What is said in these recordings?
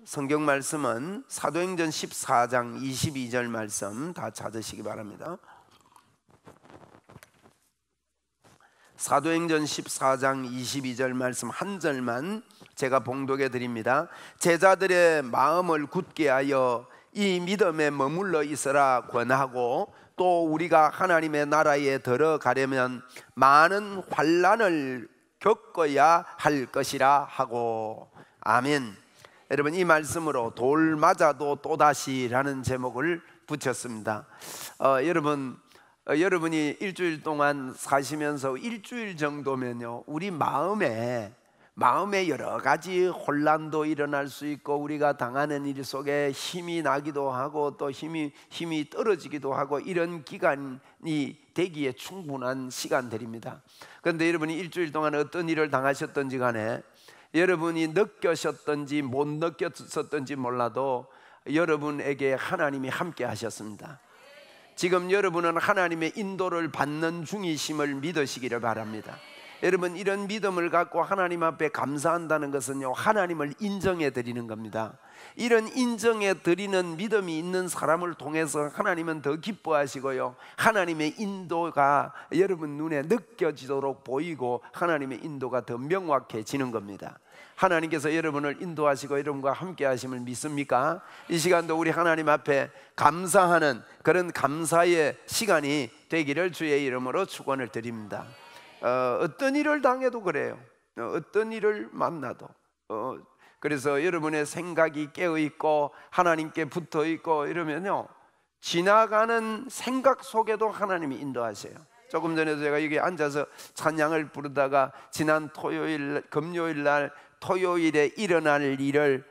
성경 말씀은 사도행전 14장 22절 말씀 다 찾으시기 바랍니다. 사도행전 14장 22절 말씀 한 절만 제가 봉독해 드립니다. 제자들의 마음을 굳게 하여 이 믿음에 머물러 있으라 권하고, 또 우리가 하나님의 나라에 들어가려면 많은 환난을 겪어야 할 것이라 하고. 아멘. 여러분, 이 말씀으로 돌 맞아도 또다시라는 제목을 붙였습니다. 여러분이 일주일 동안 사시면서 일주일 정도면요, 우리 마음에 여러 가지 혼란도 일어날 수 있고, 우리가 당하는 일 속에 힘이 나기도 하고 또 힘이 떨어지기도 하고, 이런 기간이 되기에 충분한 시간들입니다. 그런데 여러분이 일주일 동안 어떤 일을 당하셨던지 간에, 여러분이 느끼셨던지 못 느꼈었던지 몰라도 여러분에게 하나님이 함께 하셨습니다. 지금 여러분은 하나님의 인도를 받는 중이심을 믿으시기를 바랍니다. 여러분, 이런 믿음을 갖고 하나님 앞에 감사한다는 것은요, 하나님을 인정해 드리는 겁니다. 이런 인정해 드리는 믿음이 있는 사람을 통해서 하나님은 더 기뻐하시고요, 하나님의 인도가 여러분 눈에 느껴지도록 보이고 하나님의 인도가 더 명확해지는 겁니다. 하나님께서 여러분을 인도하시고 여러분과 함께 하심을 믿습니까? 이 시간도 우리 하나님 앞에 감사하는 그런 감사의 시간이 되기를 주의 이름으로 축원을 드립니다. 어떤 일을 당해도 그래요. 어떤 일을 만나도. 그래서 여러분의 생각이 깨어있고 하나님께 붙어있고 이러면요, 지나가는 생각 속에도 하나님이 인도하세요. 조금 전에도 제가 여기 앉아서 찬양을 부르다가 지난 금요일 날 토요일에 일어날 일을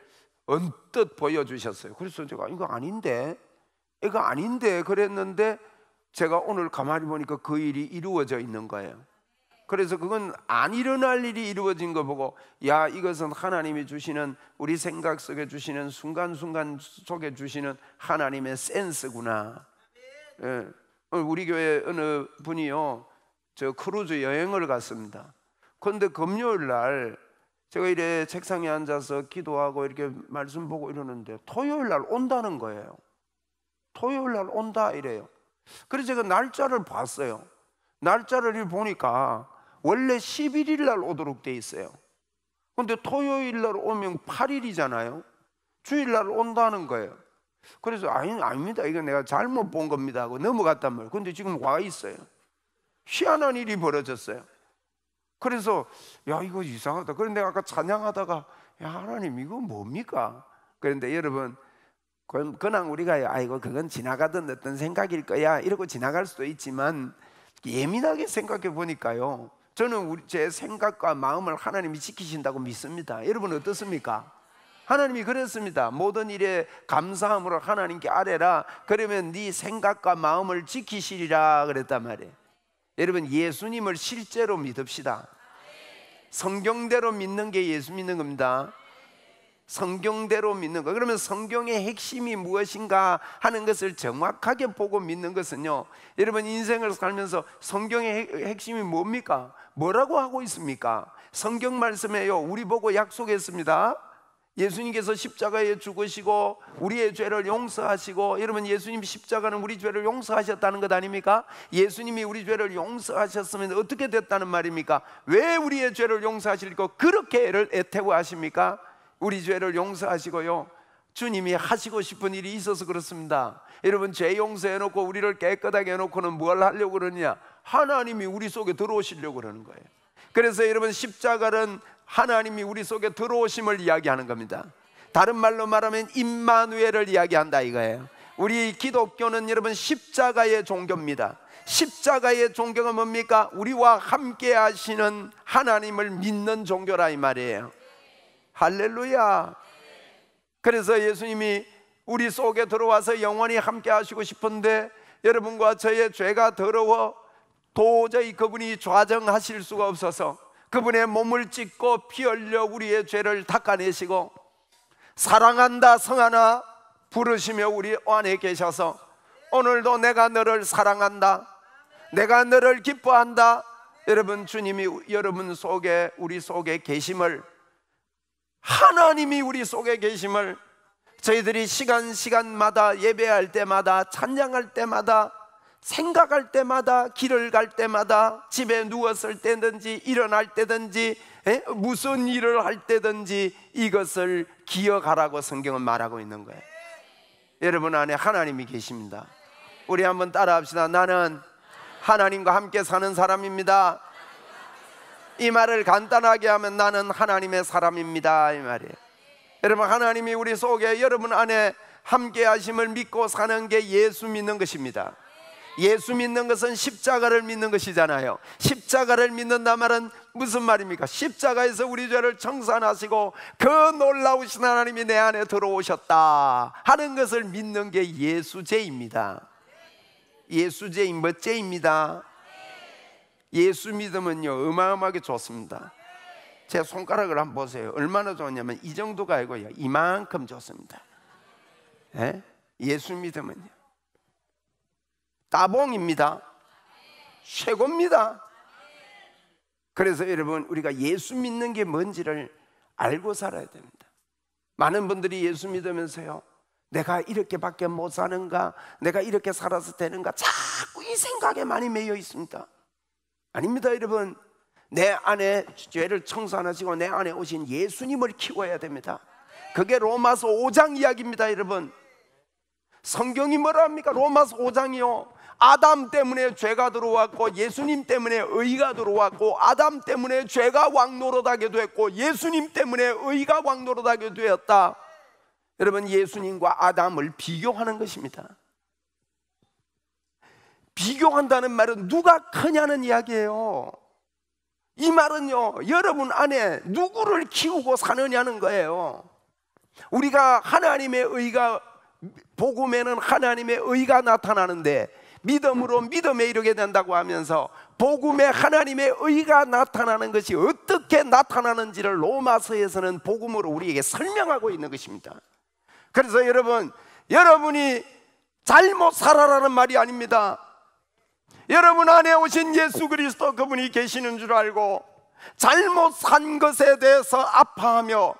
언뜻 보여주셨어요. 그래서 제가 이거 아닌데 그랬는데, 제가 오늘 가만히 보니까 그 일이 이루어져 있는 거예요. 그래서 그건 안 일어날 일이 이루어진 거 보고, 야, 이것은 하나님이 주시는, 우리 생각 속에 주시는, 순간순간 속에 주시는 하나님의 센스구나. 예. 우리 교회 어느 분이요, 저 크루즈 여행을 갔습니다. 그런데 금요일 날 제가 이래 책상에 앉아서 기도하고 이렇게 말씀 보고 이러는데 토요일 날 온다는 거예요. 토요일 날 온다 이래요. 그래서 제가 날짜를 봤어요. 날짜를 보니까 원래 11일 날 오도록 돼 있어요. 근데 토요일 날 오면 8일이잖아요. 주일 날 온다는 거예요. 그래서 아닙니다, 이거 내가 잘못 본 겁니다 하고 넘어갔단 말이에요. 근데 지금 와 있어요. 희한한 일이 벌어졌어요. 그래서 야, 이거 이상하다. 그런데 아까 찬양하다가, 야, 하나님 이거 뭡니까? 그런데 여러분, 그냥 우리가 아이고 그건 지나가던 어떤 생각일 거야 이러고 지나갈 수도 있지만, 예민하게 생각해 보니까요, 저는 제 생각과 마음을 하나님이 지키신다고 믿습니다. 여러분 어떻습니까? 하나님이 그랬습니다. 모든 일에 감사함으로 하나님께 아뢰라. 그러면 네 생각과 마음을 지키시리라 그랬단 말이에요. 여러분, 예수님을 실제로 믿읍시다. 성경대로 믿는 게 예수 믿는 겁니다. 성경대로 믿는 거. 그러면 성경의 핵심이 무엇인가 하는 것을 정확하게 보고 믿는 것은요, 여러분 인생을 살면서 성경의 핵심이 뭡니까? 뭐라고 하고 있습니까? 성경 말씀에요, 우리 보고 약속했습니다. 예수님께서 십자가에 죽으시고 우리의 죄를 용서하시고, 여러분 예수님 십자가는 우리 죄를 용서하셨다는 것 아닙니까? 예수님이 우리 죄를 용서하셨으면 어떻게 됐다는 말입니까? 왜 우리의 죄를 용서하시고 그렇게 애를 애태워 하십니까? 우리 죄를 용서하시고요, 주님이 하시고 싶은 일이 있어서 그렇습니다. 여러분, 죄 용서해놓고 우리를 깨끗하게 해놓고는 뭘 하려고 그러느냐? 하나님이 우리 속에 들어오시려고 그러는 거예요. 그래서 여러분, 십자가는 하나님이 우리 속에 들어오심을 이야기하는 겁니다. 다른 말로 말하면 임마누엘을 이야기한다 이거예요. 우리 기독교는 여러분 십자가의 종교입니다. 십자가의 종교가 뭡니까? 우리와 함께 하시는 하나님을 믿는 종교라 이 말이에요. 할렐루야. 그래서 예수님이 우리 속에 들어와서 영원히 함께 하시고 싶은데, 여러분과 저의 죄가 더러워 도저히 그분이 좌정하실 수가 없어서 그분의 몸을 찢고 피 흘려 우리의 죄를 닦아내시고, 사랑한다 성하나 부르시며 우리 안에 계셔서 오늘도 내가 너를 사랑한다, 내가 너를 기뻐한다. 여러분, 주님이 여러분 속에, 우리 속에 계심을 하나님이 우리 속에 계심을 저희들이 시간마다 예배할 때마다, 찬양할 때마다, 생각할 때마다, 길을 갈 때마다, 집에 누웠을 때든지 일어날 때든지 무슨 일을 할 때든지 이것을 기억하라고 성경은 말하고 있는 거예요. 여러분 안에 하나님이 계십니다. 우리 한번 따라합시다. 나는 하나님과 함께 사는 사람입니다. 이 말을 간단하게 하면 나는 하나님의 사람입니다, 이 말이에요. 여러분, 하나님이 우리 속에, 여러분 안에 함께 하심을 믿고 사는 게 예수 믿는 것입니다. 예수 믿는 것은 십자가를 믿는 것이잖아요. 십자가를 믿는다 말은 무슨 말입니까? 십자가에서 우리 죄를 청산하시고 그 놀라우신 하나님이 내 안에 들어오셨다 하는 것을 믿는 게 예수죄입니다. 예수죄, 멋죄입니다. 예수 믿으면요 어마어마하게 좋습니다. 제 손가락을 한번 보세요. 얼마나 좋냐면 이 정도가 아니고요, 이만큼 좋습니다. 예수 믿으면요 따봉입니다. 최고입니다. 그래서 여러분, 우리가 예수 믿는 게 뭔지를 알고 살아야 됩니다. 많은 분들이 예수 믿으면서요, 내가 이렇게밖에 못 사는가, 내가 이렇게 살아서 되는가, 자꾸 이 생각에 많이 매여 있습니다. 아닙니다. 여러분, 내 안에 죄를 청산하시고 내 안에 오신 예수님을 키워야 됩니다. 그게 로마서 5장 이야기입니다. 여러분, 성경이 뭐라 합니까? 로마서 5장이요 아담 때문에 죄가 들어왔고 예수님 때문에 의가 들어왔고, 아담 때문에 죄가 왕노릇하게 됐고 예수님 때문에 의가 왕노릇하게 되었다. 여러분, 예수님과 아담을 비교하는 것입니다. 비교한다는 말은 누가 크냐는 이야기예요. 이 말은요, 여러분 안에 누구를 키우고 사느냐는 거예요. 우리가 하나님의 의가, 복음에는 하나님의 의가 나타나는데 믿음으로 믿음에 이르게 된다고 하면서 복음에 하나님의 의가 나타나는 것이 어떻게 나타나는지를 로마서에서는 복음으로 우리에게 설명하고 있는 것입니다. 그래서 여러분이 잘못 살아라는 말이 아닙니다. 여러분 안에 오신 예수 그리스도, 그분이 계시는 줄 알고 잘못 산 것에 대해서 아파하며,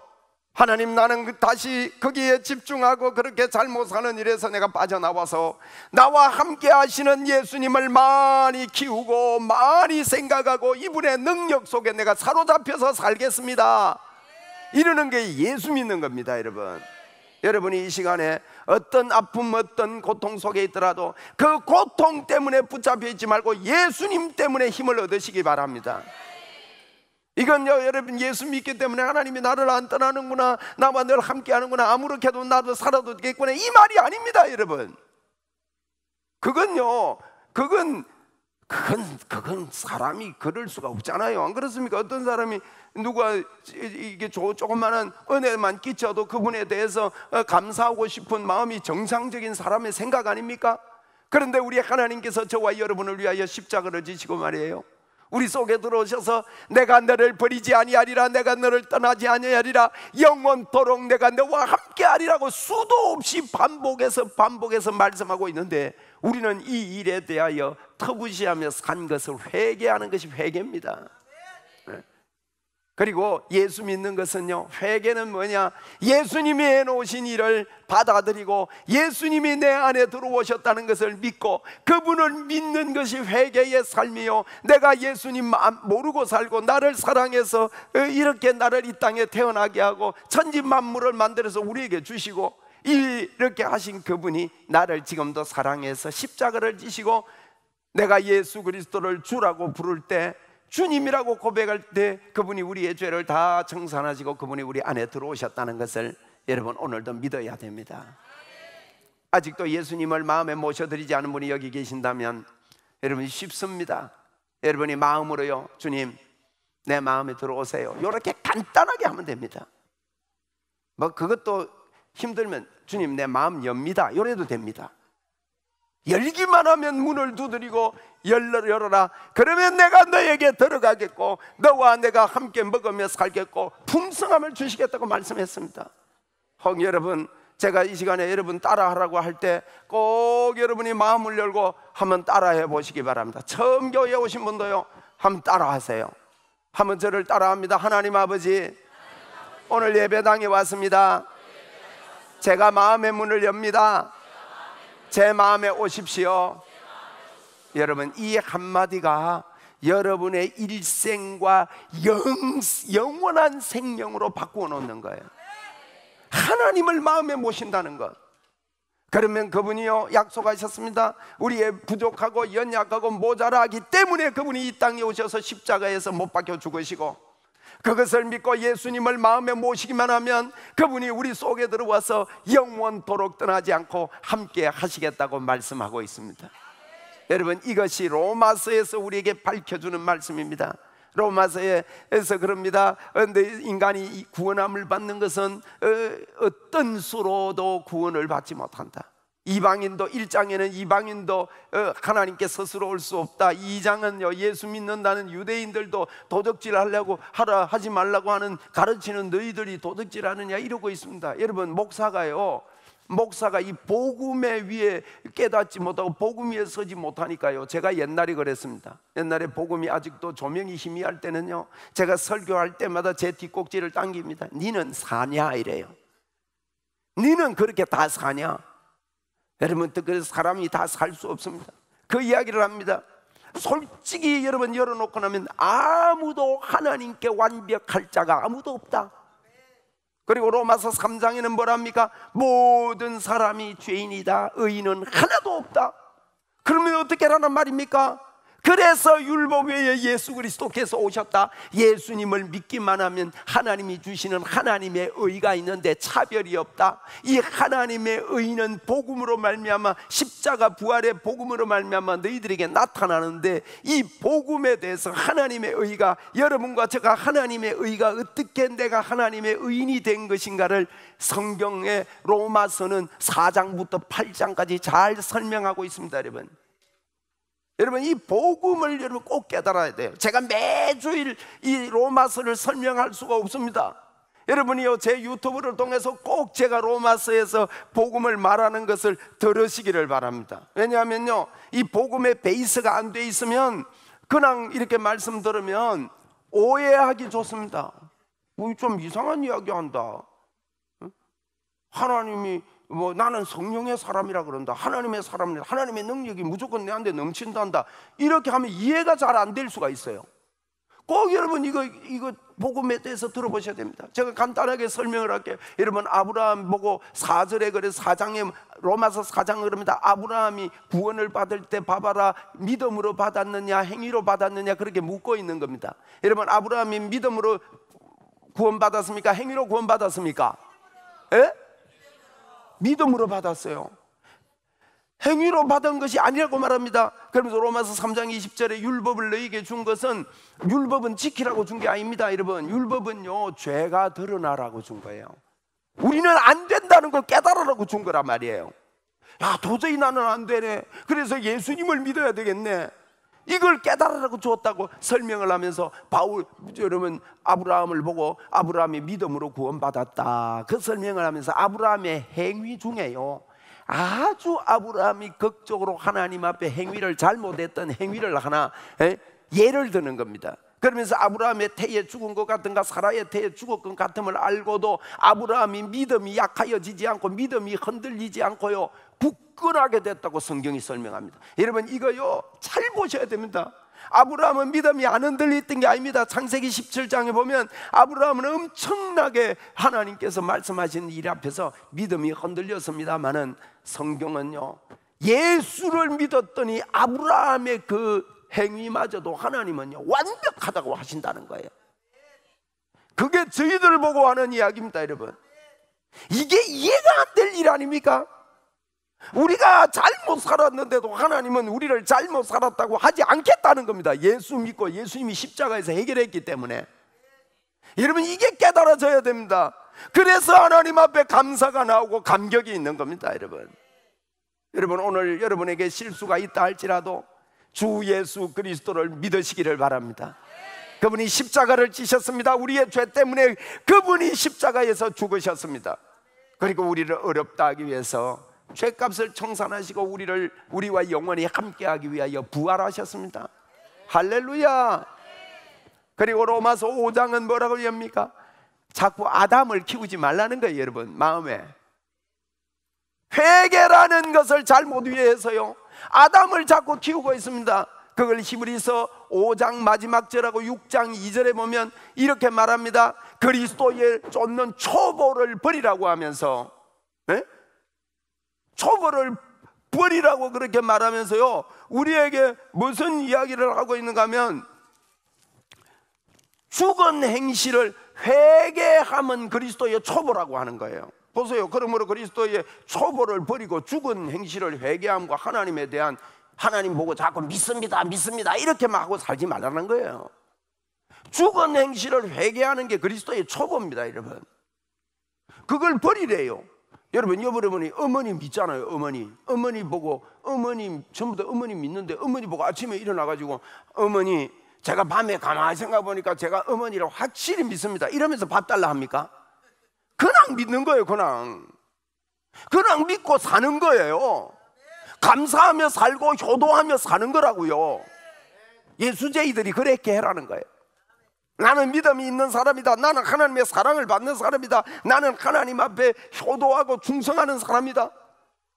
하나님, 나는 다시 거기에 집중하고 그렇게 잘못 사는 일에서 내가 빠져나와서 나와 함께 하시는 예수님을 많이 키우고 많이 생각하고 이분의 능력 속에 내가 사로잡혀서 살겠습니다, 이러는 게 예수 믿는 겁니다. 여러분이 이 시간에 어떤 아픔, 어떤 고통 속에 있더라도 그 고통 때문에 붙잡혀 있지 말고 예수님 때문에 힘을 얻으시기 바랍니다. 이건요, 여러분, 예수 믿기 때문에 하나님이 나를 안 떠나는구나, 나와 늘 함께 하는구나, 아무렇게도 나도 살아도 되겠구나, 이 말이 아닙니다. 여러분, 그건 사람이 그럴 수가 없잖아요. 안 그렇습니까? 어떤 사람이 누가 이게 조그마한 은혜만 끼쳐도 그분에 대해서 감사하고 싶은 마음이 정상적인 사람의 생각 아닙니까? 그런데 우리 하나님께서 저와 여러분을 위하여 십자가를 지시고 말이에요, 우리 속에 들어오셔서 내가 너를 버리지 아니하리라, 내가 너를 떠나지 아니하리라, 영원토록 내가 너와 함께하리라고 수도 없이 반복해서 말씀하고 있는데, 우리는 이 일에 대하여 터부시하며 산 것을 회개하는 것이 회개입니다. 그리고 예수 믿는 것은요, 회개는 뭐냐? 예수님이 해놓으신 일을 받아들이고 예수님이 내 안에 들어오셨다는 것을 믿고 그분을 믿는 것이 회개의 삶이요, 내가 예수님 모르고 살고 나를 사랑해서 이렇게 나를 이 땅에 태어나게 하고 천지 만물을 만들어서 우리에게 주시고 이렇게 하신 그분이 나를 지금도 사랑해서 십자가를 지시고 내가 예수 그리스도를 주라고 부를 때, 주님이라고 고백할 때 그분이 우리의 죄를 다 청산하시고 그분이 우리 안에 들어오셨다는 것을 여러분 오늘도 믿어야 됩니다. 아직도 예수님을 마음에 모셔드리지 않은 분이 여기 계신다면 여러분 쉽습니다. 여러분이 마음으로요, 주님 내 마음에 들어오세요, 이렇게 간단하게 하면 됩니다. 뭐 그것도 힘들면 주님 내 마음 엽니다, 이래도 됩니다. 열기만 하면 문을 두드리고 열어라, 그러면 내가 너에게 들어가겠고 너와 내가 함께 먹으며 살겠고 풍성함을 주시겠다고 말씀했습니다. 혹 여러분, 제가 이 시간에 여러분 따라하라고 할 때 꼭 여러분이 마음을 열고 한번 따라해 보시기 바랍니다. 처음 교회에 오신 분도요, 한번 따라하세요. 한번 저를 따라합니다. 하나님 아버지, 오늘 예배당에 왔습니다. 제가 마음의 문을 엽니다. 제 마음에 오십시오. 여러분, 이 한마디가 여러분의 일생과 영원한 생명으로 바꾸어 놓는 거예요. 하나님을 마음에 모신다는 것. 그러면 그분이요 약속하셨습니다. 우리의 부족하고 연약하고 모자라기 때문에 그분이 이 땅에 오셔서 십자가에서 못 박혀 죽으시고, 그것을 믿고 예수님을 마음에 모시기만 하면 그분이 우리 속에 들어와서 영원토록 떠나지 않고 함께 하시겠다고 말씀하고 있습니다. 여러분, 이것이 로마서에서 우리에게 밝혀주는 말씀입니다. 로마서에서 그럽니다. 그런데 인간이 구원함을 받는 것은 어떤 수로도 구원을 받지 못한다. 이방인도 1장에는 이방인도 하나님께 스스로 올 수 없다. 2장은요 예수 믿는다는 유대인들도 도적질 하려고 하지 말라고 하는 가르치는 너희들이 도적질 하느냐 이러고 있습니다. 여러분, 목사가 이 복음에 위에 깨닫지 못하고 복음 위에 서지 못하니까요, 제가 옛날에 그랬습니다. 옛날에 복음이 아직도 조명이 희미할 때는요, 제가 설교할 때마다 제 뒷꼭지를 당깁니다. 니는 사냐 이래요. 니는 그렇게 다 사냐? 여러분, 그래서 사람이 다 살 수 없습니다. 그 이야기를 합니다. 솔직히 여러분 열어놓고 나면 아무도 하나님께 완벽할 자가 아무도 없다. 그리고 로마서 3장에는 뭐랍니까? 모든 사람이 죄인이다. 의인은 하나도 없다. 그러면 어떻게 하라는 말입니까? 그래서 율법 외에 예수 그리스도께서 오셨다. 예수님을 믿기만 하면 하나님이 주시는 하나님의 의가 있는데 차별이 없다. 이 하나님의 의는 복음으로 말미암아, 십자가 부활의 복음으로 말미암아 너희들에게 나타나는데, 이 복음에 대해서 하나님의 의가, 여러분과 제가 하나님의 의가 어떻게 내가 하나님의 의인이 된 것인가를 성경의 로마서는 4장부터 8장까지 잘 설명하고 있습니다. 여러분, 이 복음을 여러분 꼭 깨달아야 돼요. 제가 매주일 이 로마서를 설명할 수가 없습니다. 여러분이요 제 유튜브를 통해서 꼭 제가 로마서에서 복음을 말하는 것을 들으시기를 바랍니다. 왜냐하면요, 이 복음의 베이스가 안 돼 있으면 그냥 이렇게 말씀 들으면 오해하기 좋습니다. 좀 이상한 이야기 한다. 하나님이 나는 성령의 사람이라 그런다. 하나님의 사람이라, 하나님의 능력이 무조건 내한테 넘친단다. 이렇게 하면 이해가 잘 안 될 수가 있어요. 꼭 여러분 이거 복음에 대해서 들어보셔야 됩니다. 제가 간단하게 설명을 할게요. 여러분, 아브라함 보고 4절에 그래서 4장에 로마서 4장은 그럽니다. 아브라함이 구원을 받을 때 봐봐라, 믿음으로 받았느냐 행위로 받았느냐 그렇게 묻고 있는 겁니다. 여러분, 아브라함이 믿음으로 구원받았습니까? 행위로 구원받았습니까? 예? 믿음으로 받았어요. 행위로 받은 것이 아니라고 말합니다. 그러면서 로마서 3장 20절에 율법을 너희에게 준 것은, 율법은 지키라고 준 게 아닙니다. 여러분, 율법은요 죄가 드러나라고 준 거예요. 우리는 안 된다는 걸 깨달으라고 준 거란 말이에요. 야, 도저히 나는 안 되네. 그래서 예수님을 믿어야 되겠네. 이걸 깨달으라고 주었다고 설명을 하면서 여러분, 아브라함을 보고 아브라함이 믿음으로 구원받았다 그 설명을 하면서 아브라함의 행위 중에요 아주 아브라함이 극적으로 하나님 앞에 행위를 잘못했던 행위를 하나 예를 드는 겁니다. 그러면서 아브라함의 태에 죽은 것 같은가 사라의 태에 죽은 것 같음을 알고도 아브라함이 믿음이 약하여지지 않고 믿음이 흔들리지 않고요 굳건하게 됐다고 성경이 설명합니다. 여러분, 이거요 잘 보셔야 됩니다. 아브라함은 믿음이 안 흔들렸던 게 아닙니다. 창세기 17장에 보면 아브라함은 엄청나게 하나님께서 말씀하신 일 앞에서 믿음이 흔들렸습니다만은 성경은요 예수를 믿었더니 아브라함의 그 행위마저도 하나님은요 완벽하다고 하신다는 거예요. 그게 저희들 보고 하는 이야기입니다. 여러분, 이게 이해가 안 될 일 아닙니까? 우리가 잘못 살았는데도 하나님은 우리를 잘못 살았다고 하지 않겠다는 겁니다. 예수 믿고 예수님이 십자가에서 해결했기 때문에. 여러분, 이게 깨달아져야 됩니다. 그래서 하나님 앞에 감사가 나오고 감격이 있는 겁니다. 여러분, 오늘 여러분에게 실수가 있다 할지라도 주 예수 그리스도를 믿으시기를 바랍니다. 그분이 십자가를 지셨습니다. 우리의 죄 때문에 그분이 십자가에서 죽으셨습니다. 그리고 우리를 어렵다 하기 위해서 죄값을 청산하시고 우리와 영원히 함께하기 위하여 부활하셨습니다. 할렐루야. 그리고 로마서 5장은 뭐라고 합니까? 자꾸 아담을 키우지 말라는 거예요, 여러분. 마음에 회개라는 것을 잘못 위해서요 아담을 자꾸 키우고 있습니다. 그걸 히브리서 5장 마지막 절하고 6장 2절에 보면 이렇게 말합니다. 그리스도에 쫓는 초보를 버리라고 하면서, 네? 초보를 버리라고 그렇게 말하면서요 우리에게 무슨 이야기를 하고 있는가 하면, 죽은 행실을 회개하면 그리스도의 초보라고 하는 거예요. 보세요. 그러므로 그리스도의 초보를 버리고 죽은 행실을 회개함과 하나님에 대한, 하나님 보고 자꾸 믿습니다 믿습니다 이렇게만 하고 살지 말라는 거예요. 죽은 행실을 회개하는 게 그리스도의 초보입니다, 여러분. 그걸 버리래요. 여러분, 여러분이 어머니 믿잖아요. 어머니 보고, 어머니 전부 다 어머니 믿는데, 어머니 보고 아침에 일어나가지고 어머니, 제가 밤에 가만히 생각해 보니까 제가 어머니를 확실히 믿습니다 이러면서 밥 달라 합니까? 그냥 믿는 거예요. 그냥 믿고 사는 거예요. 감사하며 살고 효도하며 사는 거라고요. 예수제이들이 그렇게 해라는 거예요. 나는 믿음이 있는 사람이다. 나는 하나님의 사랑을 받는 사람이다. 나는 하나님 앞에 효도하고 충성하는 사람이다.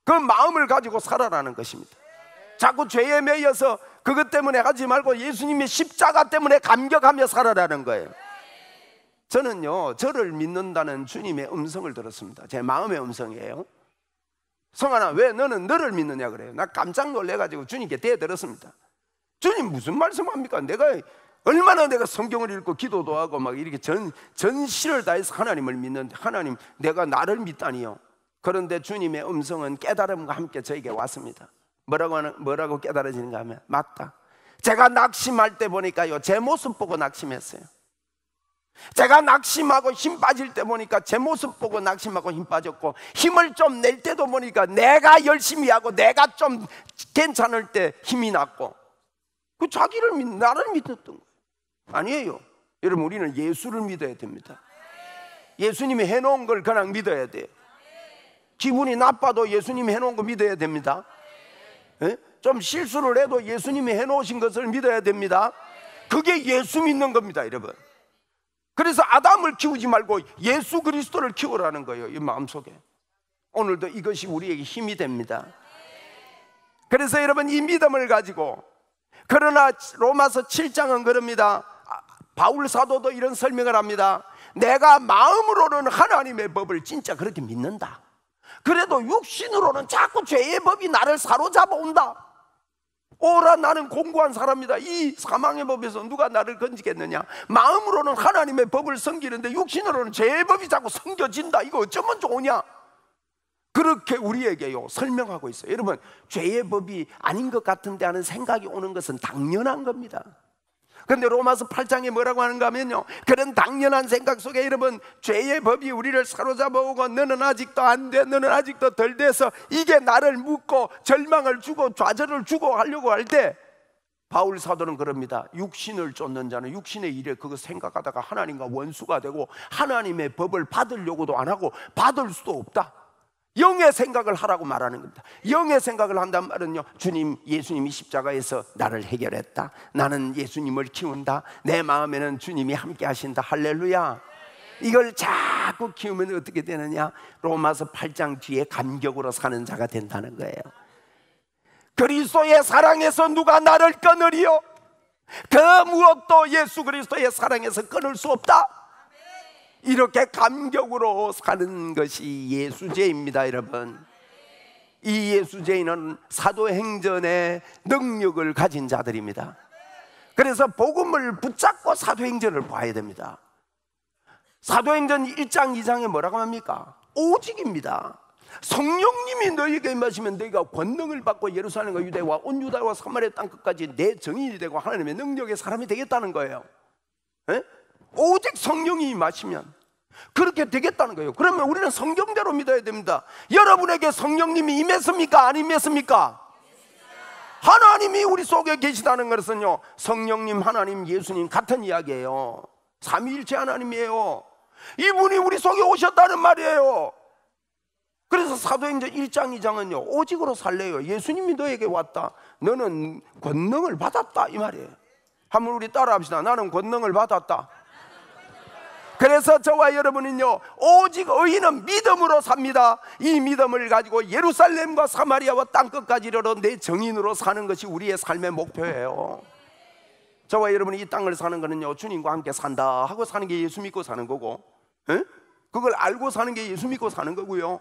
그 마음을 가지고 살아라는 것입니다. 자꾸 죄에 매여서 그것 때문에 하지 말고 예수님의 십자가 때문에 감격하며 살아라는 거예요. 저는요, 저를 믿는다는 주님의 음성을 들었습니다. 제 마음의 음성이에요. 성환아, 왜 너는 너를 믿느냐 그래요. 나 깜짝 놀래가지고 주님께 대들었습니다. 주님 무슨 말씀합니까? 얼마나 내가 성경을 읽고 기도도 하고 막 이렇게 전시를 다해서 하나님을 믿는데, 하나님 내가 나를 믿다니요. 그런데 주님의 음성은 깨달음과 함께 저에게 왔습니다. 뭐라고 깨달아지는가 하면, 맞다, 제가 낙심할 때 보니까요 제 모습 보고 낙심했어요. 제가 낙심하고 힘 빠질 때 보니까 제 모습 보고 낙심하고 힘 빠졌고, 힘을 좀 낼 때도 보니까 내가 열심히 하고 내가 좀 괜찮을 때 힘이 났고, 그 자기를 나를 믿었던 거예요. 아니에요. 여러분, 우리는 예수를 믿어야 됩니다. 예수님이 해놓은 걸 그냥 믿어야 돼요. 기분이 나빠도 예수님이 해놓은 거 믿어야 됩니다. 예? 좀 실수를 해도 예수님이 해놓으신 것을 믿어야 됩니다. 그게 예수 믿는 겁니다, 여러분. 그래서 아담을 키우지 말고 예수 그리스도를 키우라는 거예요, 이 마음속에. 오늘도 이것이 우리에게 힘이 됩니다. 그래서 여러분, 이 믿음을 가지고, 그러나 로마서 7장은 그럽니다. 바울 사도도 이런 설명을 합니다. 내가 마음으로는 하나님의 법을 진짜 그렇게 믿는다. 그래도 육신으로는 자꾸 죄의 법이 나를 사로잡아 온다. 오라, 나는 공고한 사람이다. 이 사망의 법에서 누가 나를 건지겠느냐. 마음으로는 하나님의 법을 섬기는데 육신으로는 죄의 법이 자꾸 섬겨진다. 이거 어쩌면 좋으냐. 그렇게 우리에게요 설명하고 있어요. 여러분, 죄의 법이 아닌 것 같은데 하는 생각이 오는 것은 당연한 겁니다. 그런데 로마서 8장에 뭐라고 하는가 하면요, 그런 당연한 생각 속에 여러분, 죄의 법이 우리를 사로잡아오고, 너는 아직도 안 돼, 너는 아직도 덜 돼서 이게 나를 묶고 절망을 주고 좌절을 주고 하려고 할 때, 바울 사도는 그럽니다. 육신을 쫓는 자는 육신의 일에 그거 생각하다가 하나님과 원수가 되고 하나님의 법을 받으려고도 안 하고 받을 수도 없다. 영의 생각을 하라고 말하는 겁니다. 영의 생각을 한단 말은요, 주님, 예수님이 십자가에서 나를 해결했다. 나는 예수님을 키운다. 내 마음에는 주님이 함께 하신다. 할렐루야. 이걸 자꾸 키우면 어떻게 되느냐? 로마서 8장 뒤에 감격으로 사는 자가 된다는 거예요. 그리스도의 사랑에서 누가 나를 끊으리요? 그 무엇도 예수 그리스도의 사랑에서 끊을 수 없다. 이렇게 감격으로 사는 것이 예수제입니다, 여러분. 이 예수제인은 사도행전의 능력을 가진 자들입니다. 그래서 복음을 붙잡고 사도행전을 봐야 됩니다. 사도행전 1장 2장에 뭐라고 합니까? 오직입니다. 성령님이 너희에게 임하시면 너희가 권능을 받고 예루살렘과 유대와 온 유다와 사마리아 땅끝까지 내 증인이 되고 하나님의 능력의 사람이 되겠다는 거예요. 에? 오직 성령이 임하시면 그렇게 되겠다는 거예요. 그러면 우리는 성경대로 믿어야 됩니다. 여러분에게 성령님이 임했습니까? 안 임했습니까? 하나님이 우리 속에 계시다는 것은요, 성령님, 하나님, 예수님 같은 이야기예요. 삼위일체 하나님이에요. 이분이 우리 속에 오셨다는 말이에요. 그래서 사도행전 1장 2장은요 오직으로 살래요. 예수님이 너에게 왔다. 너는 권능을 받았다, 이 말이에요. 한번 우리 따라 합시다. 나는 권능을 받았다. 그래서 저와 여러분은요, 오직 의인은 믿음으로 삽니다. 이 믿음을 가지고 예루살렘과 사마리아와 땅끝까지 이르러 내 정인으로 사는 것이 우리의 삶의 목표예요. 저와 여러분이 이 땅을 사는 거는요, 주님과 함께 산다 하고 사는 게 예수 믿고 사는 거고, 그걸 알고 사는 게 예수 믿고 사는 거고요.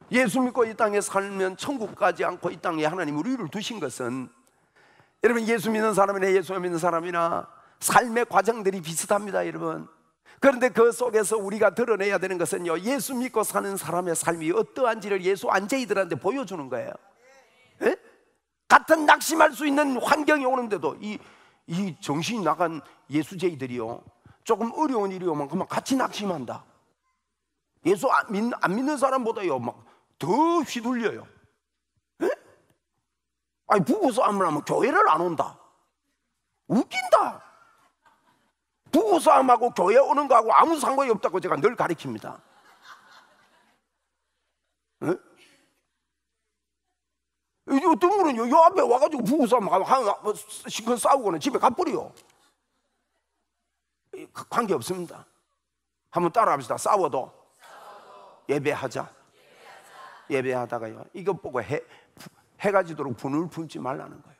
예수 믿고 이 땅에 살면 천국 가지 않고 이 땅에 하나님 우리를 두신 것은, 여러분, 예수 믿는 사람이나 예수 믿는 사람이나 삶의 과정들이 비슷합니다, 여러분. 그런데 그 속에서 우리가 드러내야 되는 것은요, 예수 믿고 사는 사람의 삶이 어떠한지를 예수 안제이들한테 보여주는 거예요. 에? 같은 낙심할 수 있는 환경이 오는데도 이 정신이 나간 예수제이들이요, 조금 어려운 일이 오면 그만 같이 낙심한다. 예수 안 믿는 사람보다요 막 더 휘둘려요. 에? 아니, 부부싸움을 하면 교회를 안 온다. 웃긴다. 부부싸움하고 교회 오는 거하고 아무 상관이 없다고 제가 늘 가르칩니다. 에? 어떤 분은 요 앞에 와가지고 부부싸움하고 실컷 싸우고는 집에 가버려요. 관계 없습니다. 한번 따라합시다. 싸워도 예배하자. 예배하다가요, 이것 보고 해가 지도록 분을 품지 말라는 거예요.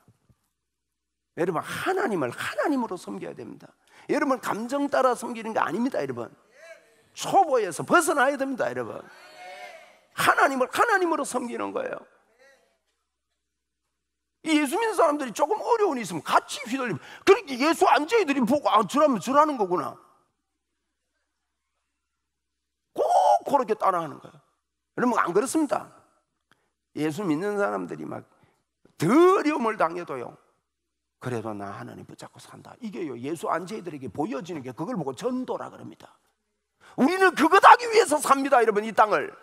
여러분, 하나님을 하나님으로 섬겨야 됩니다. 여러분, 감정 따라 섬기는 게 아닙니다, 여러분. 초보에서 벗어나야 됩니다, 여러분. 하나님을 하나님으로 섬기는 거예요. 예수 믿는 사람들이 조금 어려운 일이 있으면 같이 휘둘리면, 그렇게 예수 안제이들이 보고 저라면 저라는 거구나, 꼭 그렇게 따라하는 거예요. 여러분, 안 그렇습니다. 예수 믿는 사람들이 막 더 어려움을 당해도요, 그래도 나 하나님 붙잡고 산다, 이게요 예수 안제이들에게 보여지는 게, 그걸 보고 전도라 그럽니다. 우리는 그것 하기 위해서 삽니다, 여러분. 이 땅을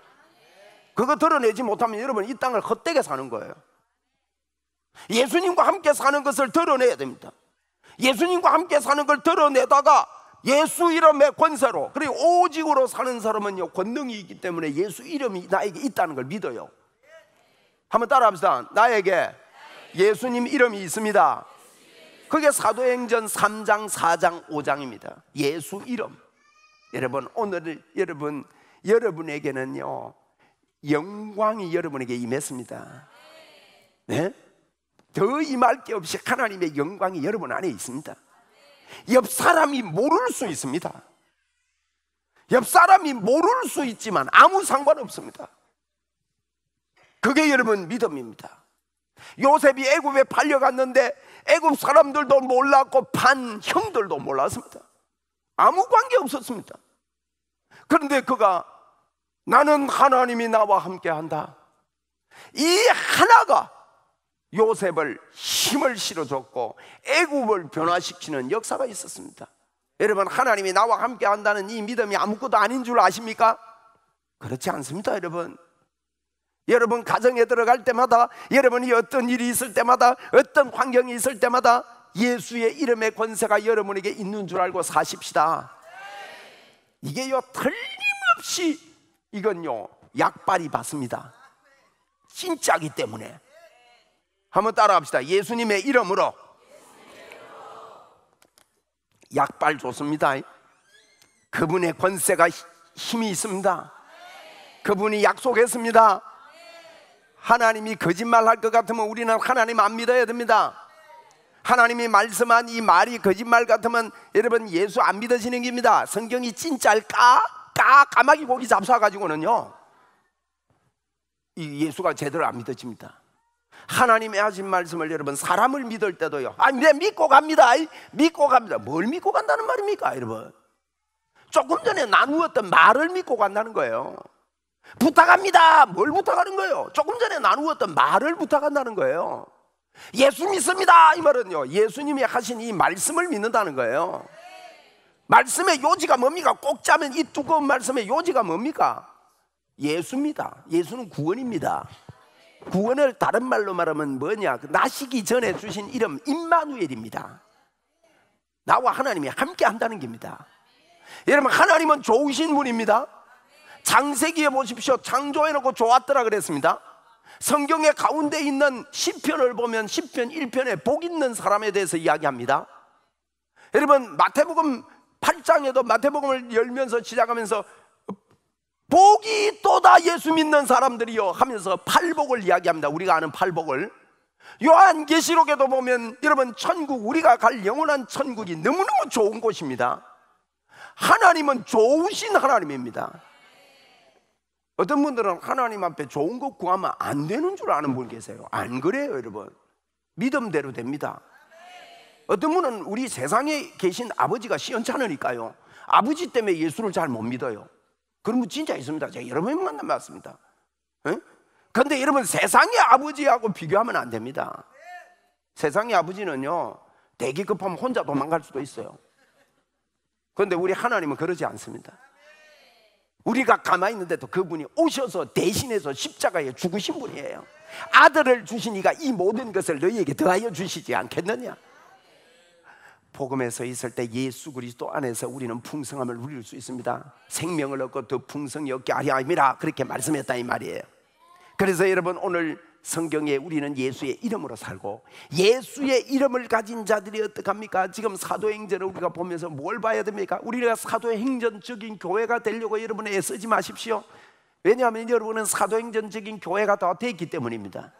그거 드러내지 못하면 여러분 이 땅을 헛되게 사는 거예요. 예수님과 함께 사는 것을 드러내야 됩니다. 예수님과 함께 사는 걸 드러내다가 예수 이름의 권세로, 그리고 오직으로 사는 사람은요, 권능이 있기 때문에 예수 이름이 나에게 있다는 걸 믿어요. 한번 따라합시다. 나에게 예수님 이름이 있습니다. 그게 사도행전 3장, 4장, 5장입니다. 예수 이름. 여러분, 오늘 여러분에게는요, 영광이 여러분에게 임했습니다. 네? 더 임할 게 없이 하나님의 영광이 여러분 안에 있습니다. 옆 사람이 모를 수 있습니다. 옆 사람이 모를 수 있지만 아무 상관없습니다. 그게 여러분 믿음입니다. 요셉이 애굽에 팔려갔는데 애굽 사람들도 몰랐고 반 형들도 몰랐습니다. 아무 관계 없었습니다. 그런데 그가 나는 하나님이 나와 함께한다, 이 하나가 요셉을 힘을 실어줬고 애굽을 변화시키는 역사가 있었습니다. 여러분, 하나님이 나와 함께한다는 이 믿음이 아무것도 아닌 줄 아십니까? 그렇지 않습니다, 여러분. 여러분 가정에 들어갈 때마다, 여러분이 어떤 일이 있을 때마다, 어떤 환경이 있을 때마다 예수의 이름의 권세가 여러분에게 있는 줄 알고 사십시다. 이게요, 틀림없이 이건요 약발이 받습니다. 진짜기 때문에. 한번 따라합시다. 예수님의 이름으로 약발 좋습니다. 그분의 권세가 힘이 있습니다. 그분이 약속했습니다. 하나님이 거짓말할 것 같으면 우리는 하나님 안 믿어야 됩니다. 하나님이 말씀한 이 말이 거짓말 같으면 여러분 예수 안 믿어지는 겁니다. 성경이 진짜일까? 까마귀 고기 잡숴가지고는요 이 예수가 제대로 안 믿어집니다. 하나님이 하신 말씀을 여러분 사람을 믿을 때도요, 아니 내 믿고 갑니다, 믿고 갑니다. 뭘 믿고 간다는 말입니까, 여러분? 조금 전에 나누었던 말을 믿고 간다는 거예요. 부탁합니다, 뭘 부탁하는 거예요? 조금 전에 나누었던 말을 부탁한다는 거예요. 예수 믿습니다, 이 말은요 예수님이 하신 이 말씀을 믿는다는 거예요. 말씀의 요지가 뭡니까? 꼭 짜면 이 두꺼운 말씀의 요지가 뭡니까? 예수입니다. 예수는 구원입니다. 구원을 다른 말로 말하면 뭐냐? 나시기 전에 주신 이름 임마누엘입니다. 나와 하나님이 함께 한다는 겁니다. 여러분, 하나님은 좋으신 분입니다. 창세기에 보십시오. 창조해놓고 좋았더라 그랬습니다. 성경의 가운데 있는 시편을 보면 시편 1편에 복 있는 사람에 대해서 이야기합니다. 여러분, 마태복음 8장에도 마태복음을 열면서 시작하면서 복이 또다 예수 믿는 사람들이요 하면서 팔복을 이야기합니다. 우리가 아는 팔복을. 요한계시록에도 보면 여러분, 천국, 우리가 갈 영원한 천국이 너무너무 좋은 곳입니다. 하나님은 좋으신 하나님입니다. 어떤 분들은 하나님 앞에 좋은 것 구하면 안 되는 줄 아는 분 계세요. 안 그래요, 여러분. 믿음대로 됩니다. 어떤 분은 우리 세상에 계신 아버지가 시원찮으니까요, 아버지 때문에 예수를 잘 못 믿어요. 그런 분 진짜 있습니다. 제가 여러 번 만나봤습니다. 그런데 여러분, 세상의 아버지하고 비교하면 안 됩니다. 세상의 아버지는요, 되게 급하면 혼자 도망갈 수도 있어요. 그런데 우리 하나님은 그러지 않습니다. 우리가 가만히 있는데도 그분이 오셔서 대신해서 십자가에 죽으신 분이에요. 아들을 주시니까 이 모든 것을 너희에게 더하여 주시지 않겠느냐. 복음에 서 있을 때 예수 그리스도 안에서 우리는 풍성함을 누릴 수 있습니다. 생명을 얻고 더 풍성히 얻게 하려 함이라, 그렇게 말씀했다 이 말이에요. 그래서 여러분, 오늘 성경에 우리는 예수의 이름으로 살고, 예수의 이름을 가진 자들이 어떡합니까? 지금 사도행전을 우리가 보면서 뭘 봐야 됩니까? 우리가 사도행전적인 교회가 되려고 여러분 애쓰지 마십시오. 왜냐하면 여러분은 사도행전적인 교회가 다 됐기 때문입니다.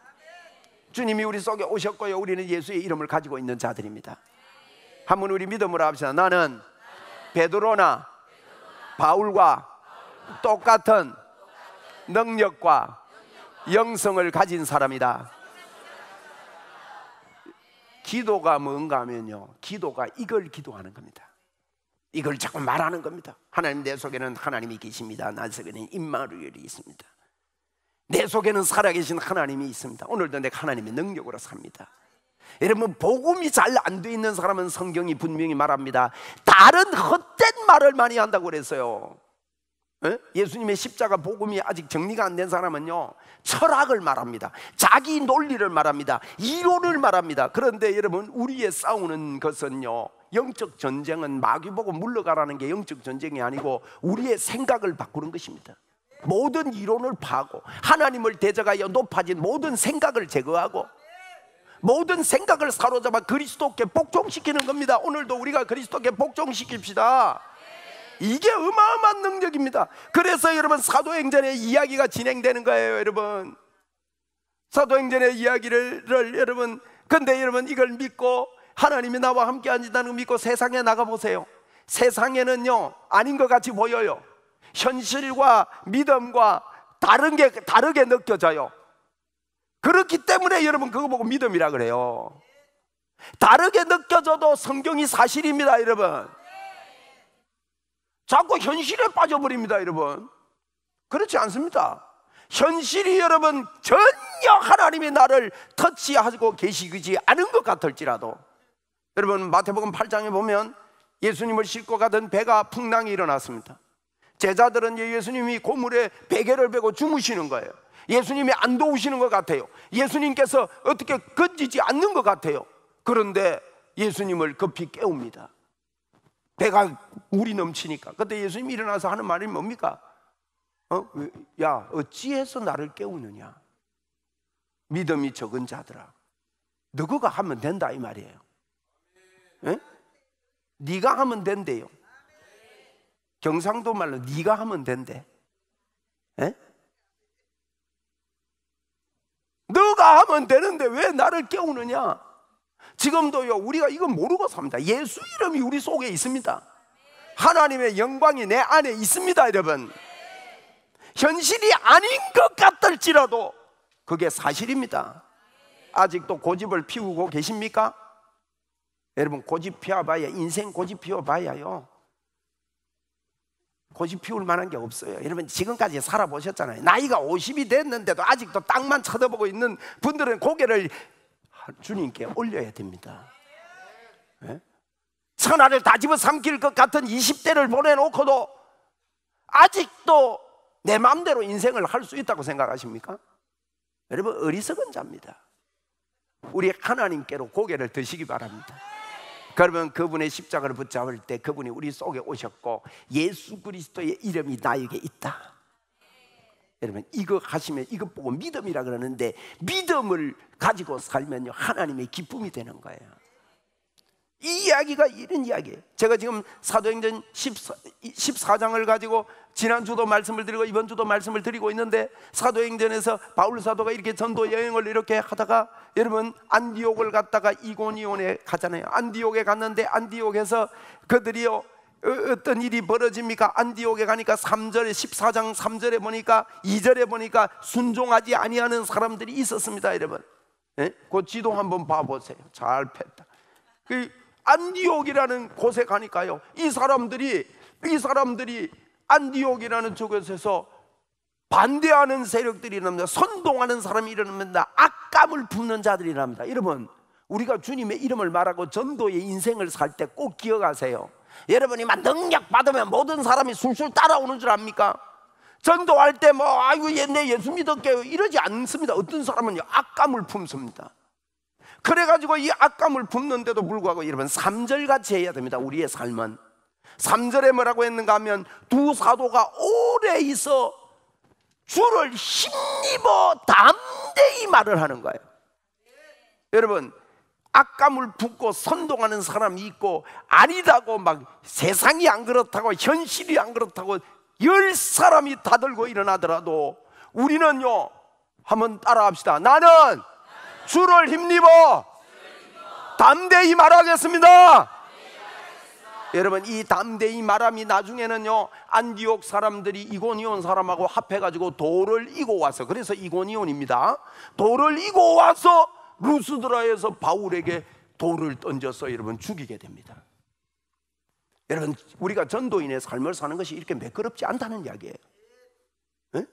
주님이 우리 속에 오셨고요, 우리는 예수의 이름을 가지고 있는 자들입니다. 한번 우리 믿음으로 합시다. 나는 베드로나 바울과 똑같은 능력과 영성을 가진 사람이다. 기도가 뭔가 하면요, 기도가 이걸 기도하는 겁니다. 이걸 자꾸 말하는 겁니다. 하나님, 내 속에는 하나님이 계십니다. 나 속에는 임마누엘이 있습니다. 내 속에는 살아계신 하나님이 있습니다. 오늘도 내가 하나님의 능력으로 삽니다. 여러분, 복음이 잘 안 돼 있는 사람은 성경이 분명히 말합니다. 다른 헛된 말을 많이 한다고 그랬어요. 예수님의 십자가 복음이 아직 정리가 안 된 사람은요, 철학을 말합니다. 자기 논리를 말합니다. 이론을 말합니다. 그런데 여러분, 우리의 싸우는 것은요, 영적 전쟁은 마귀 보고 물러가라는 게 영적 전쟁이 아니고 우리의 생각을 바꾸는 것입니다. 모든 이론을 파고 하나님을 대적하여 높아진 모든 생각을 제거하고 모든 생각을 사로잡아 그리스도께 복종시키는 겁니다. 오늘도 우리가 그리스도께 복종시킵시다. 이게 어마어마한 능력입니다. 그래서 여러분, 사도행전의 이야기가 진행되는 거예요. 여러분, 사도행전의 이야기를 여러분, 근데 여러분, 이걸 믿고 하나님이 나와 함께 하신다는 걸 믿고 세상에 나가보세요. 세상에는요, 아닌 것 같이 보여요. 현실과 믿음과 다르게 느껴져요. 그렇기 때문에 여러분, 그거 보고 믿음이라 그래요. 다르게 느껴져도 성경이 사실입니다. 여러분, 자꾸 현실에 빠져버립니다. 여러분, 그렇지 않습니다. 현실이 여러분 전혀 하나님이 나를 터치하고 계시지 않은 것 같을지라도, 여러분, 마태복음 8장에 보면 예수님을 싣고 가던 배가 풍랑이 일어났습니다. 제자들은 예수님이 고물에 베개를 베고 주무시는 거예요. 예수님이 안 도우시는 것 같아요. 예수님께서 어떻게 건지지 않는 것 같아요. 그런데 예수님을 급히 깨웁니다. 배가 물이 넘치니까. 그때 예수님이 일어나서 하는 말이 뭡니까? 야, 어찌해서 나를 깨우느냐? 믿음이 적은 자들아, 너가 하면 된다 이 말이에요. 네가 하면 된대요. 경상도 말로 네가 하면 된대. 너가 하면 되는데 왜 나를 깨우느냐? 지금도요, 우리가 이거 모르고 삽니다. 예수 이름이 우리 속에 있습니다. 하나님의 영광이 내 안에 있습니다. 여러분, 현실이 아닌 것 같을지라도 그게 사실입니다. 아직도 고집을 피우고 계십니까? 여러분, 고집 피워봐야, 인생 고집 피워봐야요, 고집 피울 만한 게 없어요. 여러분, 지금까지 살아보셨잖아요. 나이가 50이 됐는데도 아직도 땅만 쳐다보고 있는 분들은 고개를 주님께 올려야 됩니다. 천하를 다 집어삼킬 것 같은 20대를 보내놓고도 아직도 내 마음대로 인생을 할 수 있다고 생각하십니까? 여러분, 어리석은 자입니다. 우리 하나님께로 고개를 드시기 바랍니다. 그러면 그분의 십자가를 붙잡을 때 그분이 우리 속에 오셨고 예수 그리스도의 이름이 나에게 있다. 여러분, 이거 하시면 이것 보고 믿음이라 그러는데, 믿음을 가지고 살면요, 하나님의 기쁨이 되는 거예요. 이 이야기가 이런 이야기예요. 제가 지금 사도행전 14장을 가지고 지난주도 말씀을 드리고 이번 주도 말씀을 드리고 있는데, 사도행전에서 바울 사도가 이렇게 전도 여행을 이렇게 하다가 여러분 안디옥을 갔다가 이고니온에 가잖아요. 안디옥에 갔는데 안디옥에서 그들이요 어떤 일이 벌어집니까? 안디옥에 가니까 3절에 14장 3절에 보니까 2절에 보니까 순종하지 아니하는 사람들이 있었습니다. 여러분, 예? 그 지도 한번 봐보세요. 잘 폈다. 그 안디옥이라는 곳에 가니까요, 이 사람들이 안디옥이라는 쪽에서 반대하는 세력들이 일어납니다. 선동하는 사람이 일어납니다. 악감을 품는 자들이 일어납니다. 여러분, 우리가 주님의 이름을 말하고 전도의 인생을 살 때 꼭 기억하세요. 여러분이 막 능력 받으면 모든 사람이 술술 따라오는 줄 압니까? 전도할 때 뭐 아이고 내 예수 믿을게요 이러지 않습니다. 어떤 사람은요 악감을 품습니다. 그래가지고 이 악감을 품는데도 불구하고 여러분 3절 같이 해야 됩니다. 우리의 삶은 3절에 뭐라고 했는가 하면 두 사도가 오래 있어 주를 힘입어 담대히 말을 하는 거예요. 여러분, 악감을 품고 선동하는 사람이 있고 아니라고 막 세상이 안 그렇다고 현실이 안 그렇다고 10사람이 다 들고 일어나더라도 우리는요 한번 따라합시다. 나는 주를 힘입어 담대히 말하겠습니다. 여러분, 이 담대히 말함이 나중에는요 안디옥 사람들이 이고니온 사람하고 합해가지고 돌을 이고 와서, 그래서 이고니온입니다. 돌을 이고 와서 루스드라에서 바울에게 돌을 던져서 여러분 죽이게 됩니다. 여러분, 우리가 전도인의 삶을 사는 것이 이렇게 매끄럽지 않다는 이야기예요. 네?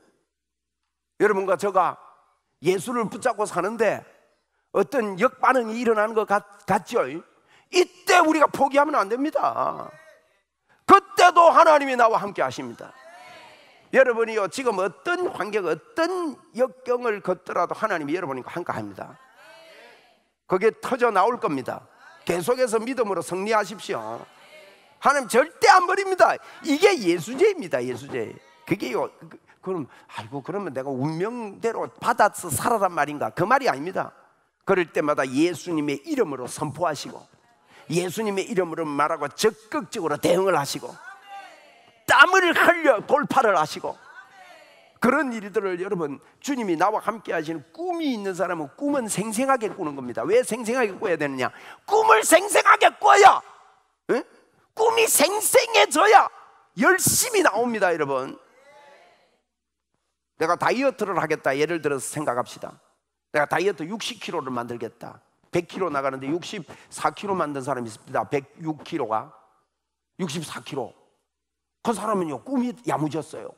여러분과 제가 예수를 붙잡고 사는데 어떤 역반응이 일어나는 것 같죠? 이때 우리가 포기하면 안 됩니다. 그때도 하나님이 나와 함께 하십니다. 여러분이요 지금 어떤 환경, 어떤 역경을 걷더라도 하나님이 여러분과 함께 합니다. 그게 터져 나올 겁니다. 계속해서 믿음으로 승리하십시오. 하나님 절대 안 버립니다. 이게 예수제입니다. 예수제. 그게요 그럼 아이고 그러면 내가 운명대로 받아서 살아란 말인가? 그 말이 아닙니다. 그럴 때마다 예수님의 이름으로 선포하시고 예수님의 이름으로 말하고 적극적으로 대응을 하시고 땀을 흘려 돌파를 하시고, 그런 일들을 여러분 주님이 나와 함께 하시는 꿈이 있는 사람은 꿈은 생생하게 꾸는 겁니다. 왜 생생하게 꿔야 되느냐? 꿈을 생생하게 꿔야, 응? 꿈이 생생해져야 열심히 나옵니다. 여러분, 내가 다이어트를 하겠다 예를 들어서 생각합시다. 내가 다이어트 60kg를 만들겠다. 100kg 나가는데 64kg 만든 사람이 있습니다. 106kg가 64kg. 그 사람은요 꿈이 야무졌어요.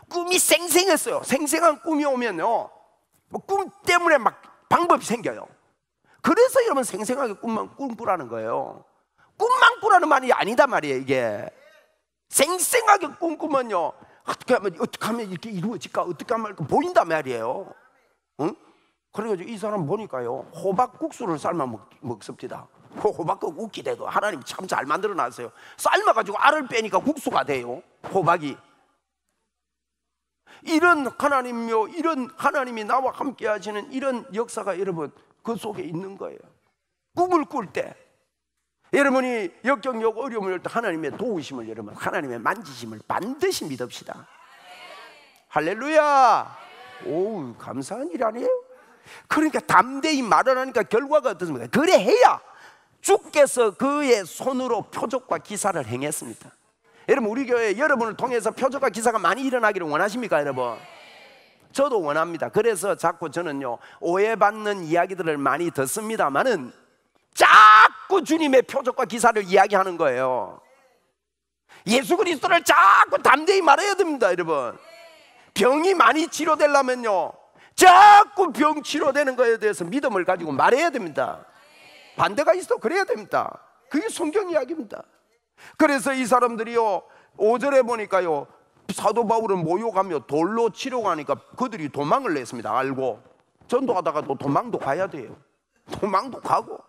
꿈이 생생했어요. 생생한 꿈이 오면요 뭐 꿈 때문에 막 방법이 생겨요. 그래서 여러분 생생하게 꿈만 꾸라는 거예요. 꿈만 꾸라는 말이 아니다 말이에요. 이게 생생하게 꿈꾸면요 어떻게 하면 이렇게 이루어질까, 어떻게 하면 보인단 말이에요. 응? 그래가지고 이 사람 보니까요 호박국수를 삶아 먹습니다. 그 호박국 웃기대도 하나님 참 잘 만들어 놨어요. 삶아가지고 알을 빼니까 국수가 돼요. 호박이. 이런 하나님이요, 이런 하나님이 나와 함께 하시는 이런 역사가 여러분 그 속에 있는 거예요. 꿈을 꿀 때 여러분이 역경력 어려움을 할 때 하나님의 도우심을, 여러분 하나님의 만지심을 반드시 믿읍시다. 할렐루야. 오, 감사한 일 아니에요? 그러니까 담대히 말을 하니까 결과가 어떻습니까? 그래 해야 주께서 그의 손으로 표적과 기사를 행했습니다. 여러분, 우리 교회 여러분을 통해서 표적과 기사가 많이 일어나기를 원하십니까? 여러분, 저도 원합니다. 그래서 자꾸 저는요 오해받는 이야기들을 많이 듣습니다만은 자꾸 주님의 표적과 기사를 이야기하는 거예요. 예수 그리스도를 자꾸 담대히 말해야 됩니다. 여러분, 병이 많이 치료되려면요 자꾸 병 치료되는 것에 대해서 믿음을 가지고 말해야 됩니다. 반대가 있어 그래야 됩니다. 그게 성경 이야기입니다. 그래서 이 사람들이요 5절에 보니까요 사도 바울은 모욕하며 돌로 치려고 하니까 그들이 도망을 냈습니다. 알고 전도하다가 또 도망도 가야 돼요. 도망도 가고,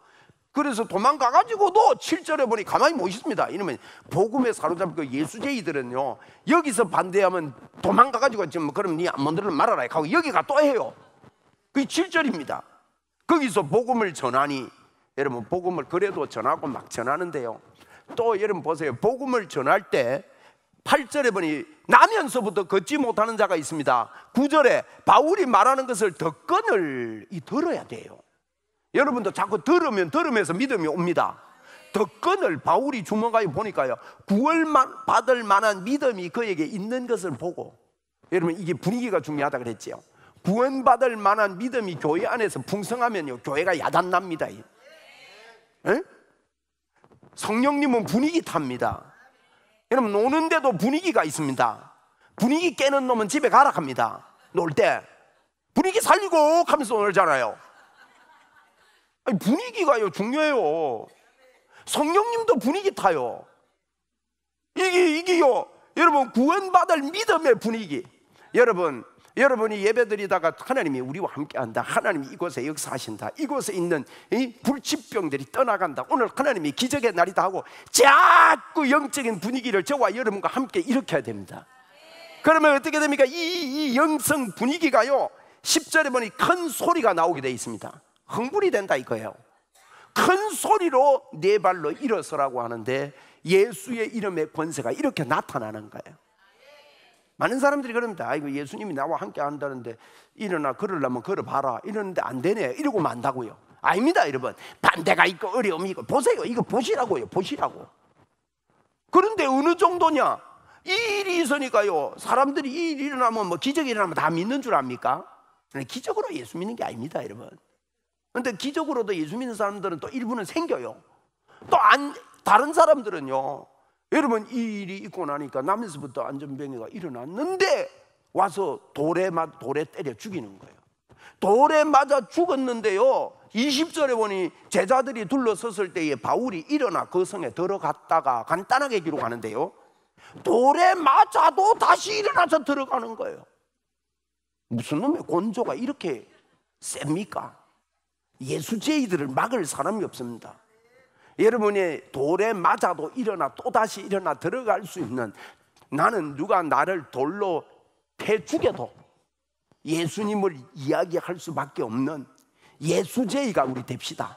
그래서 도망가가지고도 7절에 보니 가만히 못 있습니다. 이러면 복음에 사로잡힌 그 예수제이들은요 여기서 반대하면 도망가가지고 지금 그럼 네 안몬들을 말아라 하고 여기가 또 해요. 그게 7절입니다. 거기서 복음을 전하니 여러분 복음을 그래도 전하고 막 전하는데요, 또 여러분 보세요. 복음을 전할 때 8절에 보니 나면서부터 걷지 못하는 자가 있습니다. 9절에 바울이 말하는 것을 덕건을 들어야 돼요. 여러분도 자꾸 들으면서 믿음이 옵니다. 덕건을 바울이 주먹하에 보니까요, 구원받을 만한 믿음이 그에게 있는 것을 보고, 여러분 이게 분위기가 중요하다 그랬지요. 구원받을 만한 믿음이 교회 안에서 풍성하면요, 교회가 야단납니다. 에? 성령님은 분위기 탑니다. 여러분 노는데도 분위기가 있습니다. 분위기 깨는 놈은 집에 가라 합니다. 놀 때 분위기 살리고 하면서 놀잖아요. 아니, 분위기가요 중요해요. 성령님도 분위기 타요. 이게요, 여러분 구원받을 믿음의 분위기. 여러분이 예배드리다가 하나님이 우리와 함께한다, 하나님이 이곳에 역사하신다, 이곳에 있는 이 불치병들이 떠나간다, 오늘 하나님이 기적의 날이다 하고 자꾸 영적인 분위기를 저와 여러분과 함께 일으켜야 됩니다. 그러면 어떻게 됩니까? 이 영성 분위기가요, 10절에 보니 큰 소리가 나오게 되어 있습니다. 흥분이 된다 이거예요. 큰 소리로 네 발로 일어서라고 하는데 예수의 이름의 권세가 이렇게 나타나는 거예요. 많은 사람들이 그럽니다. 아이고 예수님이 나와 함께 한다는데 일어나 걸으려면 걸어봐라 이러는데 안 되네 이러고 만다고요. 아닙니다 여러분. 반대가 있고 어려움이 있고, 보세요, 이거 보시라고요, 보시라고. 그런데 어느 정도냐, 이 일이 있으니까요, 사람들이 이 일이 일어나면 뭐 기적이 일어나면 다 믿는 줄 압니까? 기적으로 예수 믿는 게 아닙니다 여러분. 그런데 기적으로도 예수 믿는 사람들은 또 일부는 생겨요. 또 다른 사람들은요, 여러분 이 일이 있고 나니까 남에서부터 안전병이가 일어났는데 와서 돌에 때려 죽이는 거예요. 돌에 맞아 죽었는데요, 20절에 보니 제자들이 둘러섰을 때에 바울이 일어나 그 성에 들어갔다가 간단하게 기록하는데요, 돌에 맞아도 다시 일어나서 들어가는 거예요. 무슨 놈의 곤조가 이렇게 셉니까? 예수제이들을 막을 사람이 없습니다. 여러분이 돌에 맞아도 일어나 또다시 일어나 들어갈 수 있는, 나는 누가 나를 돌로 패 죽여도 예수님을 이야기할 수밖에 없는 예수제이가 우리 됩시다.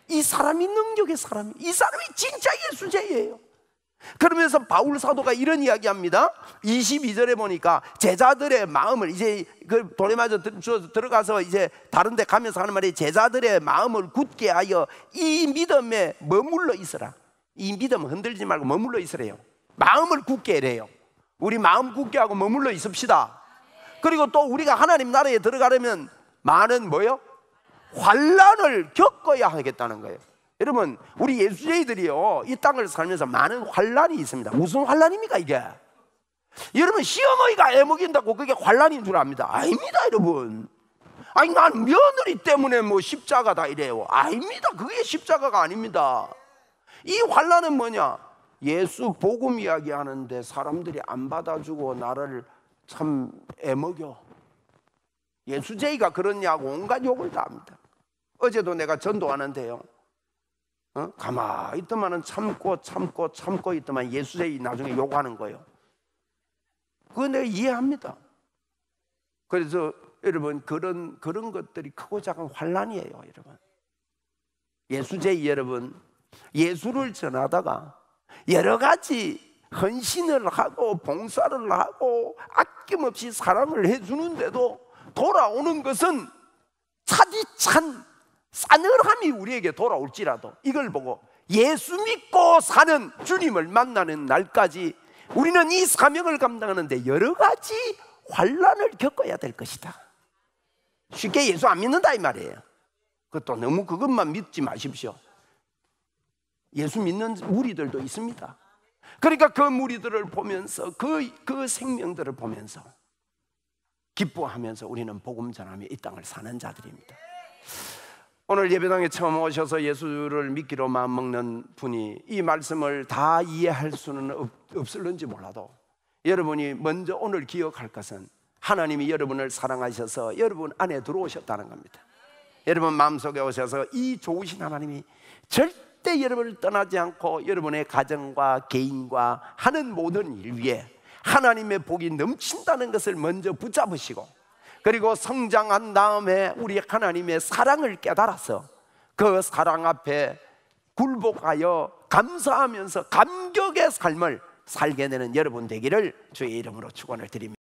이 사람이 능력의 사람이, 이 사람이 진짜 예수제이예요. 그러면서 바울 사도가 이런 이야기합니다. 22절에 보니까 제자들의 마음을, 이제 그 돌에 맞아 들어가서 이제 다른 데 가면서 하는 말이, 제자들의 마음을 굳게 하여 이 믿음에 머물러 있으라. 이 믿음 흔들지 말고 머물러 있으래요. 마음을 굳게 해래요. 우리 마음 굳게 하고 머물러 있읍시다. 그리고 또 우리가 하나님 나라에 들어가려면 많은 뭐요? 환난을 겪어야 하겠다는 거예요. 여러분 우리 예수제이들이요, 이 땅을 살면서 많은 환난이 있습니다. 무슨 환난입니까 이게? 여러분 시어머니가 애 먹인다고 그게 환난인 줄 압니다. 아닙니다 여러분. 아니 난 며느리 때문에 뭐 십자가다 이래요. 아닙니다. 그게 십자가가 아닙니다. 이 환난은 뭐냐? 예수 복음 이야기하는데 사람들이 안 받아주고 나를 참 애먹여. 예수제이가 그러냐고 온갖 욕을 다 합니다. 어제도 내가 전도하는데요, 가만히 있더만은 참고 있더만 예수제이 나중에 욕하는 거예요. 그거 내가 이해합니다. 그래서 여러분 그런 것들이 크고 작은 환난이에요 여러분. 예수제이 여러분, 예수를 전하다가 여러 가지 헌신을 하고 봉사를 하고 아낌없이 사랑을 해주는데도 돌아오는 것은 차디찬 싸늘함이 우리에게 돌아올지라도 이걸 보고 예수 믿고 사는 주님을 만나는 날까지 우리는 이 사명을 감당하는데 여러 가지 환난을 겪어야 될 것이다. 쉽게 예수 안 믿는다 이 말이에요. 그것도 너무 그것만 믿지 마십시오. 예수 믿는 무리들도 있습니다. 그러니까 그 무리들을 보면서 그 생명들을 보면서 기뻐하면서 우리는 복음 전하며 이 땅을 사는 자들입니다. 오늘 예배당에 처음 오셔서 예수를 믿기로 마음먹는 분이 이 말씀을 다 이해할 수는 없을는지 몰라도 여러분이 먼저 오늘 기억할 것은 하나님이 여러분을 사랑하셔서 여러분 안에 들어오셨다는 겁니다. 여러분 마음속에 오셔서 이 좋으신 하나님이 절대 여러분을 떠나지 않고 여러분의 가정과 개인과 하는 모든 일 위에 하나님의 복이 넘친다는 것을 먼저 붙잡으시고, 그리고 성장한 다음에 우리 하나님의 사랑을 깨달아서 그 사랑 앞에 굴복하여 감사하면서 감격의 삶을 살게 되는 여러분 되기를 주의 이름으로 축원을 드립니다.